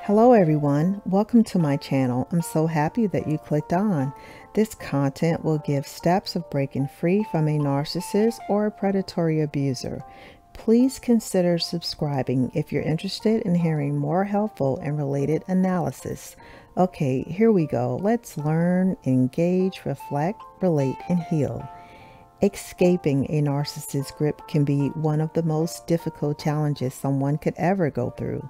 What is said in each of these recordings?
Hello everyone, welcome to my channel. I'm so happy that you clicked on. This content will give steps of breaking free from a narcissist or a predatory abuser. Please consider subscribing if you're interested in hearing more helpful and related analysis. Okay, here we go. Let's learn, engage, reflect, relate, and heal. Escaping a narcissist's grip can be one of the most difficult challenges someone could ever go through.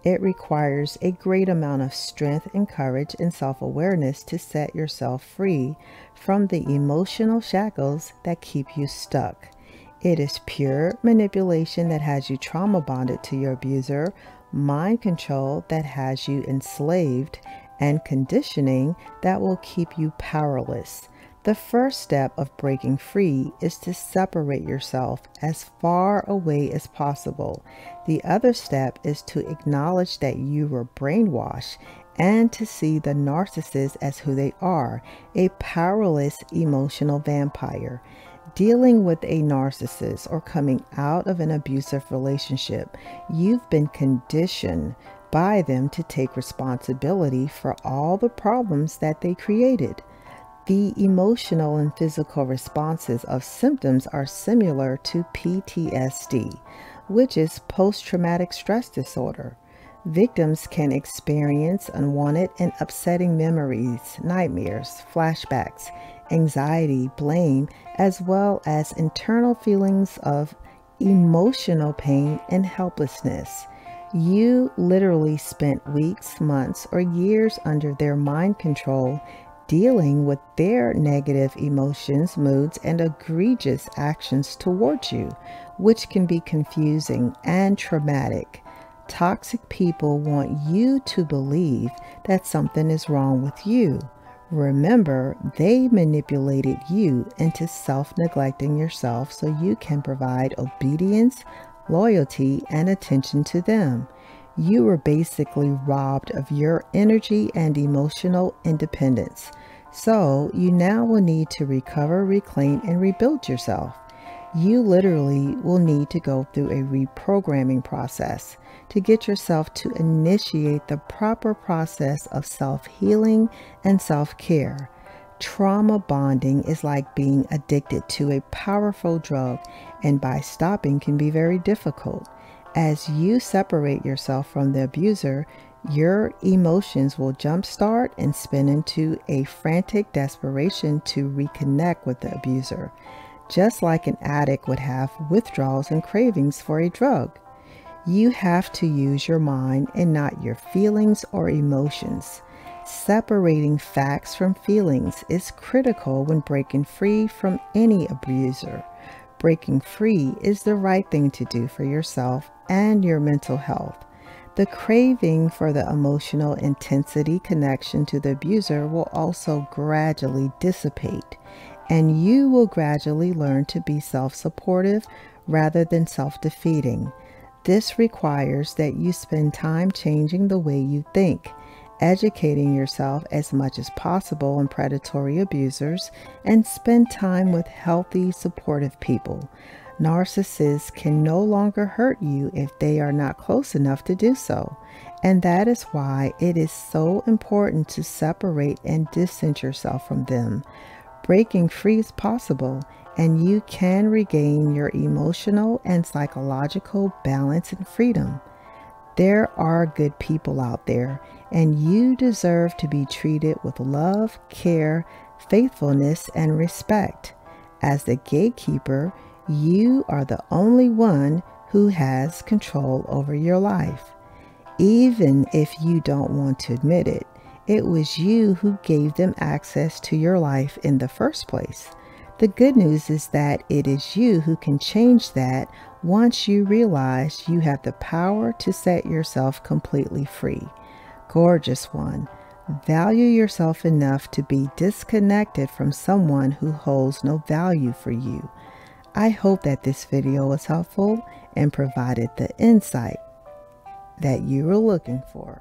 It requires a great amount of strength and courage and self-awareness to set yourself free from the emotional shackles that keep you stuck. It is pure manipulation that has you trauma bonded to your abuser, mind control that has you enslaved, and conditioning that will keep you powerless. The first step of breaking free is to separate yourself as far away as possible. The other step is to acknowledge that you were brainwashed and to see the narcissist as who they are, a powerless emotional vampire. Dealing with a narcissist or coming out of an abusive relationship, you've been conditioned by them to take responsibility for all the problems that they created. The emotional and physical responses of symptoms are similar to PTSD, which is post-traumatic stress disorder. Victims can experience unwanted and upsetting memories, nightmares, flashbacks, anxiety, blame, as well as internal feelings of emotional pain and helplessness. You literally spent weeks, months, or years under their mind control, dealing with their negative emotions, moods, and egregious actions towards you, which can be confusing and traumatic. Toxic people want you to believe that something is wrong with you. Remember, they manipulated you into self-neglecting yourself so you can provide obedience, loyalty, and attention to them. You were basically robbed of your energy and emotional independence. So you now will need to recover, reclaim, and rebuild yourself. You literally will need to go through a reprogramming process to get yourself to initiate the proper process of self-healing and self-care. Trauma bonding is like being addicted to a powerful drug, and by stopping can be very difficult. As you separate yourself from the abuser, your emotions will jumpstart and spin into a frantic desperation to reconnect with the abuser, just like an addict would have withdrawals and cravings for a drug. You have to use your mind and not your feelings or emotions. Separating facts from feelings is critical when breaking free from any abuser. Breaking free is the right thing to do for yourself and your mental health. The craving for the emotional intensity connection to the abuser will also gradually dissipate, and you will gradually learn to be self-supportive rather than self-defeating. This requires that you spend time changing the way you think, educating yourself as much as possible on predatory abusers, and spend time with healthy, supportive people. Narcissists can no longer hurt you if they are not close enough to do so. And that is why it is so important to separate and distance yourself from them. Breaking free is possible, and you can regain your emotional and psychological balance and freedom. There are good people out there, and you deserve to be treated with love, care, faithfulness, and respect. As the gatekeeper, you are the only one who has control over your life. Even if you don't want to admit it, it was you who gave them access to your life in the first place. The good news is that it is you who can change that once you realize you have the power to set yourself completely free. Gorgeous one, value yourself enough to be disconnected from someone who holds no value for you. I hope that this video was helpful and provided the insight that you were looking for.